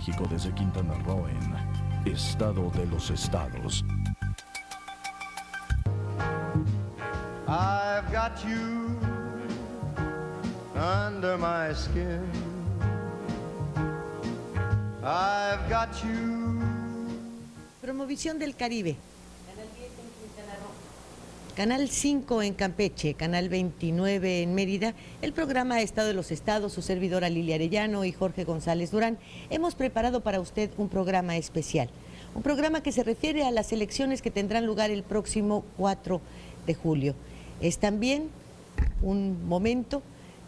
México desde Quintana Roo en Estado de los Estados. I've got you under my skin. I've got you. Promovisión del Caribe. Canal 10 en Quintana Roo. Canal 5 en Campeche, Canal 29 en Mérida, el programa Estado de los Estados, su servidora Lilia Arellano y Jorge González Durán, hemos preparado para usted un programa especial. Un programa que se refiere a las elecciones que tendrán lugar el próximo 4 de julio. Es también un momento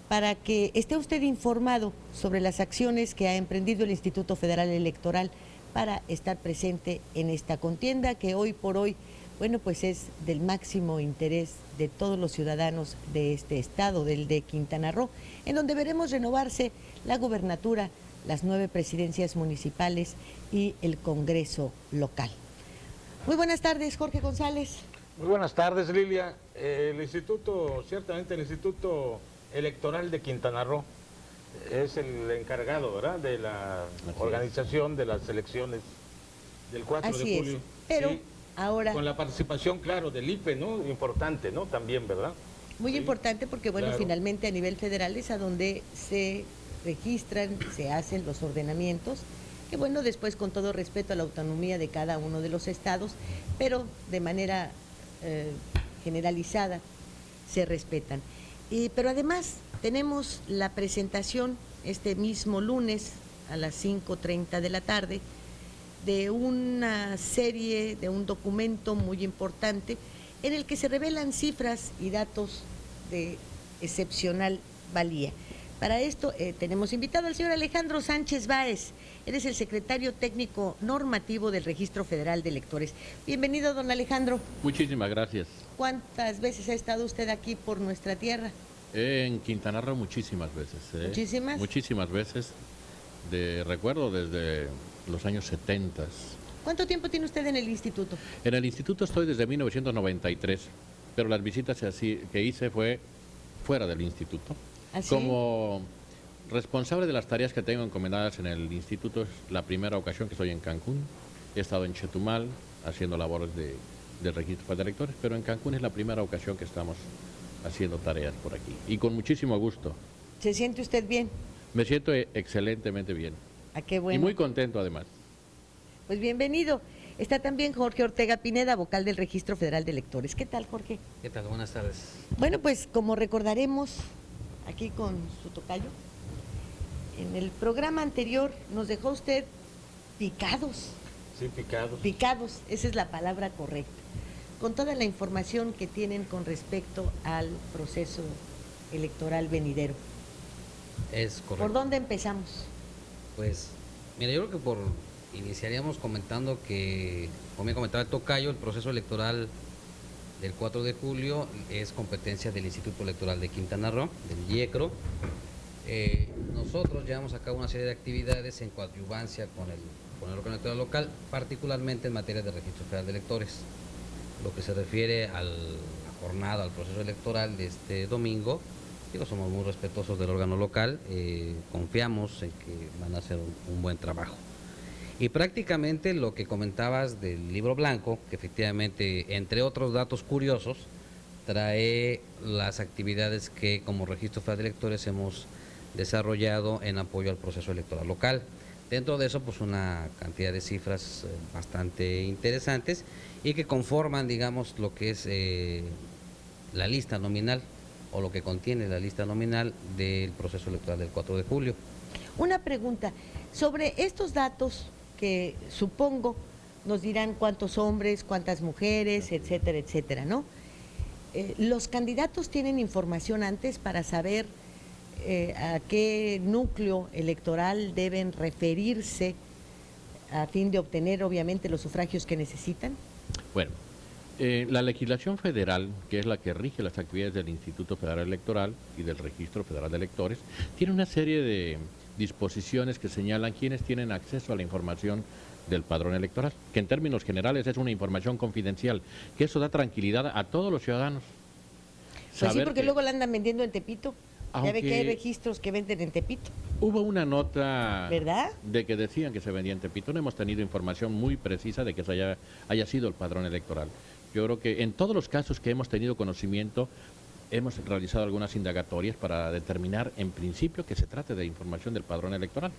para que esté usted informado sobre las acciones que ha emprendido el Instituto Federal Electoral para estar presente en esta contienda que hoy por hoy, bueno, pues es del máximo interés de todos los ciudadanos de este estado, del de Quintana Roo, en donde veremos renovarse la gubernatura, las 9 presidencias municipales y el Congreso local. Muy buenas tardes, Jorge González. Muy buenas tardes, Lilia. Ciertamente el Instituto Electoral de Quintana Roo es el encargado, ¿verdad?, de la organización de las elecciones del 4 de julio. Pero sí, ahora... con la participación, claro, del IPE, ¿no? Importante, ¿no? También, ¿verdad? Muy sí, importante porque, bueno, claro, finalmente a nivel federal es a donde se registran, se hacen los ordenamientos, que bueno, después con todo respeto a la autonomía de cada uno de los estados, pero de manera generalizada se respetan. Pero además tenemos la presentación este mismo lunes a las 5:30 de la tarde de una serie, de un documento muy importante en el que se revelan cifras y datos de excepcional valía. Para esto tenemos invitado al señor Alejandro Sánchez Báez. Él es el secretario técnico normativo del Registro Federal de Electores. Bienvenido, don Alejandro. Muchísimas gracias. ¿Cuántas veces ha estado usted aquí por nuestra tierra? En Quintana Roo muchísimas veces. ¿Muchísimas? Muchísimas veces. Recuerdo desde los años 70. ¿Cuánto tiempo tiene usted en el instituto? En el instituto estoy desde 1993, pero las visitas que hice fue fuera del instituto. ¿Así? Como responsable de las tareas que tengo encomendadas en el instituto, es la primera ocasión que estoy en Cancún. He estado en Chetumal haciendo labores del registro de electores, pero en Cancún es la primera ocasión que estamos haciendo tareas por aquí. Y con muchísimo gusto. ¿Se siente usted bien? Me siento excelentemente bien. ¿A qué bueno? Y muy contento además. Pues bienvenido. Está también Jorge Ortega Pineda, vocal del Registro Federal de Electores. ¿Qué tal, Jorge? ¿Qué tal? Buenas tardes. Bueno, pues como recordaremos aquí con su tocayo, en el programa anterior nos dejó usted picados. Sí, picados. Picados, esa es la palabra correcta. Con toda la información que tienen con respecto al proceso electoral venidero. Es correcto. ¿Por dónde empezamos? Pues, mira, yo creo que iniciaríamos comentando que, como me comentaba el tocayo, el proceso electoral del 4 de julio es competencia del Instituto Electoral de Quintana Roo, del IECRO. Nosotros llevamos a cabo una serie de actividades en coadyuvancia con el órgano electoral local, particularmente en materia de registro federal de electores. Lo que se refiere a la jornada, al proceso electoral de este domingo, somos muy respetuosos del órgano local, confiamos en que van a hacer un buen trabajo. Y prácticamente lo que comentabas del libro blanco, que efectivamente, entre otros datos curiosos, trae las actividades que como Registro Federal de Electores hemos desarrollado en apoyo al proceso electoral local. Dentro de eso, pues una cantidad de cifras bastante interesantes y que conforman, digamos, lo que es la lista nominal o lo que contiene la lista nominal del proceso electoral del 4 de julio. Una pregunta, sobre estos datos que supongo nos dirán cuántos hombres, cuántas mujeres, etcétera, etcétera, ¿no? ¿Los candidatos tienen información antes para saber a qué núcleo electoral deben referirse a fin de obtener, obviamente, los sufragios que necesitan? Bueno, la legislación federal, que es la que rige las actividades del Instituto Federal Electoral y del Registro Federal de Electores, tiene una serie de disposiciones que señalan quiénes tienen acceso a la información del padrón electoral, que en términos generales es una información confidencial, que eso da tranquilidad a todos los ciudadanos. Pues sí, porque luego la andan vendiendo en Tepito. Ya ve que hay registros que venden en Tepito. Hubo una nota ¿Verdad? de que decían que se vendía en Tepito. No hemos tenido información muy precisa de que haya sido el padrón electoral. Yo creo que en todos los casos que hemos tenido conocimiento, hemos realizado algunas indagatorias para determinar en principio que se trate de información del padrón electoral,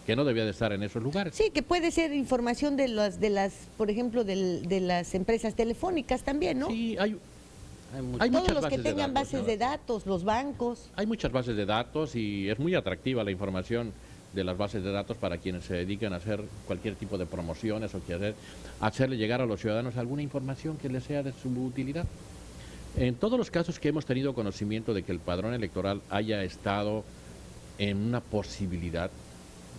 que no debía de estar en esos lugares. Sí, que puede ser información de las por ejemplo, de las empresas telefónicas también, ¿no? Sí, hay Todos muchas los que bases de tengan datos, bases ¿no? de datos, los bancos. Hay muchas bases de datos y es muy atractiva la información de las bases de datos para quienes se dedican a hacer cualquier tipo de promociones o hacerle llegar a los ciudadanos alguna información que les sea de su utilidad. En todos los casos que hemos tenido conocimiento de que el padrón electoral haya estado en una posibilidad,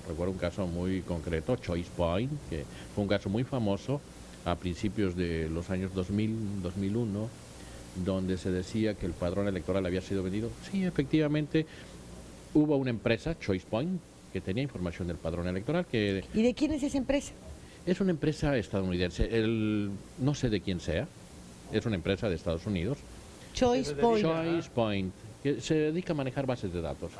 recuerdo un caso muy concreto, Choice Point, que fue un caso muy famoso a principios de los años 2000, 2001, donde se decía que el padrón electoral había sido vendido. Sí, efectivamente, hubo una empresa, Choice Point, que tenía información del padrón electoral. ¿Y de quién es esa empresa? Es una empresa estadounidense, no sé de quién sea, es una empresa de Estados Unidos. Choice Point. Choice Point, que se dedica a manejar bases de datos.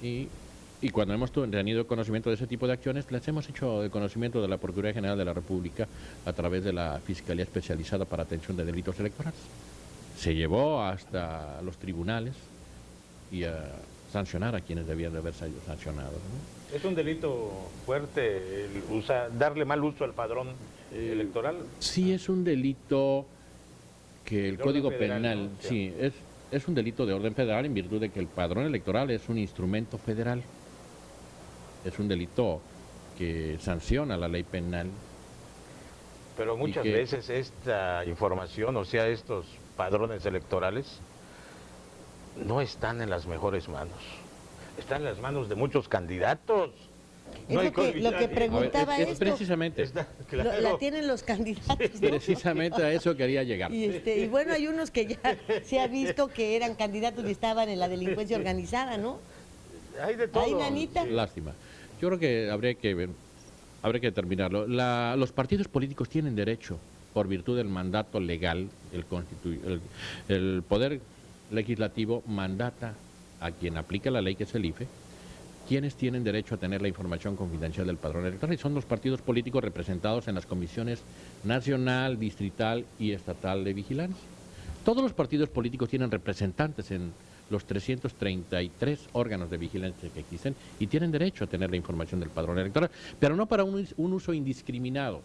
Y cuando hemos tenido conocimiento de ese tipo de acciones, les hemos hecho el conocimiento de la Procuraduría General de la República a través de la Fiscalía Especializada para Atención de Delitos Electorales. Se llevó hasta los tribunales y a sancionar a quienes debían de haber sido sancionados, ¿no? ¿Es un delito fuerte darle mal uso al padrón electoral? Sí, es un delito que el De Código orden federal, Penal, ¿no? sí, es un delito de orden federal en virtud de que el padrón electoral es un instrumento federal. Es un delito que sanciona la ley penal. Pero muchas veces esta información, o sea, estos padrones electorales, no están en las mejores manos. Están en las manos de muchos candidatos. Es lo que preguntaba es esto. precisamente, Claro. La tienen los candidatos, ¿no? precisamente a eso quería llegar. Y bueno, hay unos que ya se ha visto que eran candidatos y estaban en la delincuencia organizada, ¿no? Hay de todo. Ay, nanita. Lástima. Yo creo que habría que determinarlo. Los partidos políticos tienen derecho, por virtud del mandato legal, el Poder Legislativo mandata a quien aplica la ley, que es el IFE, quienes tienen derecho a tener la información confidencial del padrón electoral, y son los partidos políticos representados en las comisiones nacional, distrital y estatal de vigilancia. Todos los partidos políticos tienen representantes en los 333 órganos de vigilancia que existen y tienen derecho a tener la información del padrón electoral, pero no para un uso indiscriminado,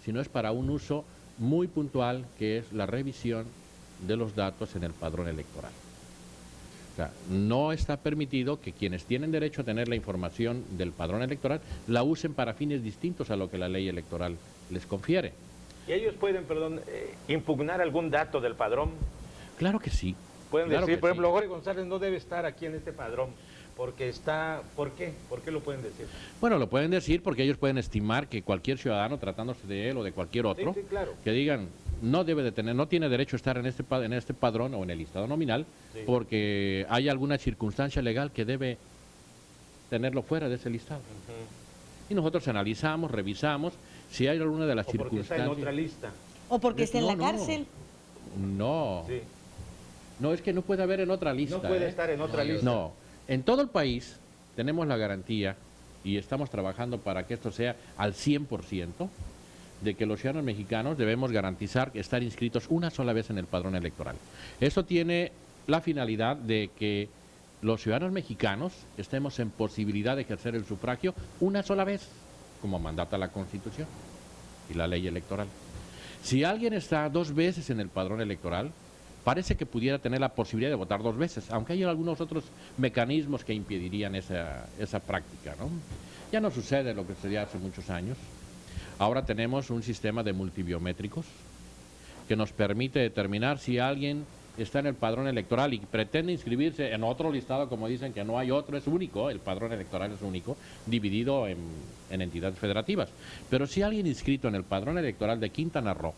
sino es para un uso muy puntual, que es la revisión de los datos en el padrón electoral. O sea, no está permitido que quienes tienen derecho a tener la información del padrón electoral la usen para fines distintos a lo que la ley electoral les confiere. ¿Y ellos pueden, impugnar algún dato del padrón? Claro que sí. Pueden Claro decir, que por sí. ejemplo, Jorge González no debe estar aquí en este padrón, porque está... ¿Por qué? ¿Por qué lo pueden decir? Bueno, lo pueden decir porque ellos pueden estimar que cualquier ciudadano, tratándose de él o de cualquier otro, Sí, claro. que digan, no tiene derecho a estar en este padrón o en el listado nominal, Sí. porque hay alguna circunstancia legal que debe tenerlo fuera de ese listado. Y nosotros analizamos, revisamos si hay alguna de las O porque está en circunstancias. otra lista. O porque está en la No, cárcel. No, Sí. no, es que no puede haber en otra lista. No puede ¿eh? estar en otra lista. No, en todo el país tenemos la garantía y estamos trabajando para que esto sea al 100%, de que los ciudadanos mexicanos debemos garantizar estar inscritos una sola vez en el padrón electoral. Eso tiene la finalidad de que los ciudadanos mexicanos estemos en posibilidad de ejercer el sufragio una sola vez, como mandata la Constitución y la ley electoral. Si alguien está 2 veces en el padrón electoral, parece que pudiera tener la posibilidad de votar 2 veces, aunque hay algunos otros mecanismos que impedirían esa práctica, ¿no? Ya no sucede lo que sucedía hace muchos años. Ahora tenemos un sistema de multibiométricos que nos permite determinar si alguien está en el padrón electoral y pretende inscribirse en otro listado, como dicen que no hay otro, es único, el padrón electoral es único, dividido en entidades federativas. Pero si alguien inscrito en el padrón electoral de Quintana Roo